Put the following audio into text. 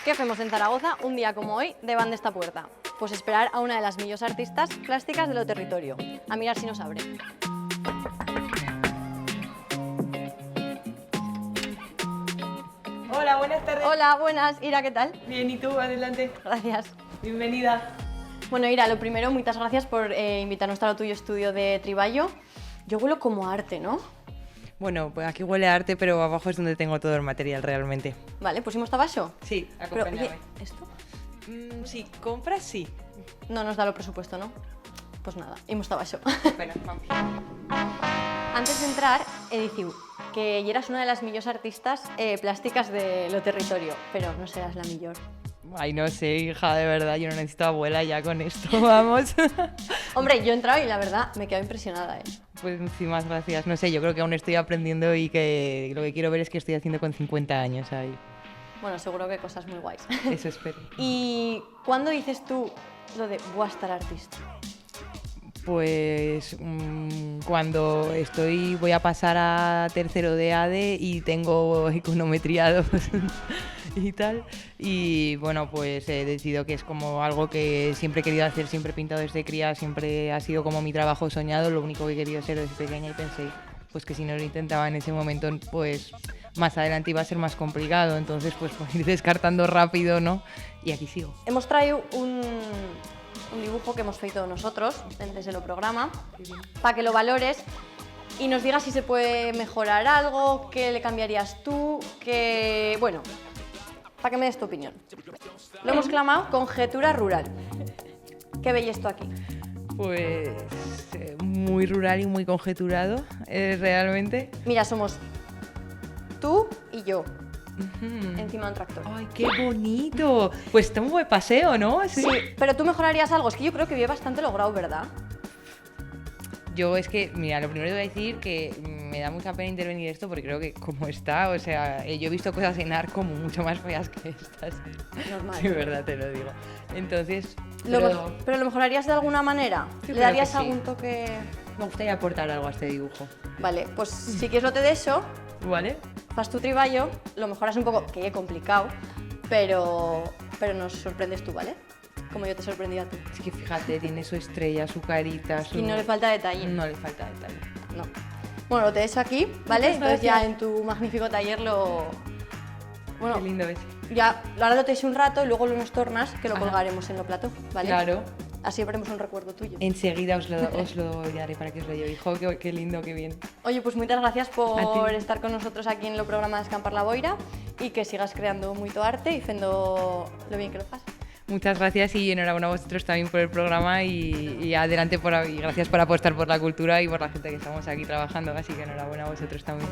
Què femos en Zaragoza un día como hoy davant d'esta puerta? Pues esperar a una de las millors artistas plásticas de lo territorio. A mirar si nos abre. Hola, buenas tardes. Hola, buenas. Ira, ¿qué tal? Bien, ¿y tú? Adelante. Gracias. Bienvenida. Bueno, Ira, lo primero, muchas gracias por invitarnos a tu estudio de Triballo. Yo huelo como arte, ¿no? Bueno, pues aquí huele a arte, pero abajo es donde tengo todo el material realmente. Vale, pusimos tabaxo. Sí, Pero, acompáñame. oye, ¿esto? Sí, compras sí. No nos da lo presupuesto, ¿no? Pues nada, imos tabaxo. Espera, vamos. Antes de entrar, he dicho que eras una de las millors artistas plásticas de lo territorio, pero no serás la millor. Ay, no sé, hija, de verdad, yo no necesito abuela ya con esto, vamos. Hombre, yo he entrado y la verdad me he quedado impresionada, ¿eh? Pues muchísimas gracias. No sé, yo creo que aún estoy aprendiendo y que lo que quiero ver es qué estoy haciendo con 50 años ahí. Bueno, seguro que cosas muy guays. Eso espero. ¿Y cuándo dices tú lo de voy a estar artista? Pues cuando voy a pasar a tercero de ADE y tengo econometría 2 y tal. Y bueno, pues he decidido que es como algo que siempre he querido hacer, siempre he pintado desde cría, siempre ha sido como mi trabajo soñado, lo único que he querido ser desde pequeña y pensé pues que si no lo intentaba en ese momento, pues más adelante iba a ser más complicado, entonces pues por ir descartando rápido, ¿no? Y aquí sigo. Hemos traído un dibujo que hemos feito nosotros desde el programa para que lo valores y nos digas si se puede mejorar algo, qué le cambiarías tú, que... bueno, para que me des tu opinión. Lo hemos clamado conjetura rural. ¿Qué veis esto aquí? Pues muy rural y muy conjeturado, realmente. Mira, somos tú y yo, encima de un tractor. ¡Ay, qué bonito! Pues está un buen paseo, ¿no? Sí, pero tú mejorarías algo. Es que yo creo que viene bastante logrado, ¿verdad? Yo es que, mira, lo primero que voy a decir que me da mucha pena intervenir esto porque creo que como está, o sea, yo he visto cosas en Arco mucho más feas que estas. Normal. De verdad te lo digo. Entonces, ¿Pero lo mejorarías de alguna manera? Yo ¿Le creo darías que sí. algún toque...? me gustaría aportar algo a este dibujo. Vale, pues si quieres lo te eso, ¿Vale? fas tu triballo, lo mejoras un poco, que es complicado, pero nos sorprendes tú, ¿vale? Como yo te sorprendí a ti. Es que fíjate, tiene su estrella, su carita, Y no le falta detalle. No le falta detalle. No. Bueno, lo te eso aquí, ¿vale? Muchas Entonces ya gracias. en tu magnífico taller lo... Bueno, Qué lindo ves. ya ahora lo te un rato y luego lo nos tornas, que lo Ajá. colgaremos en lo plato, ¿vale? Claro. Así veremos un recuerdo tuyo. Enseguida os lo daré para que os lo llevéis. Jo, qué lindo, qué bien. Oye, pues muchas gracias A por ti. estar con nosotros aquí en el programa de Escampar la Boira y que sigas creando mucho arte y haciendo lo bien que lo haces. Muchas gracias y enhorabuena a vosotros también por el programa y adelante y gracias por apostar por la cultura y por la gente que estamos aquí trabajando, así que enhorabuena a vosotros también.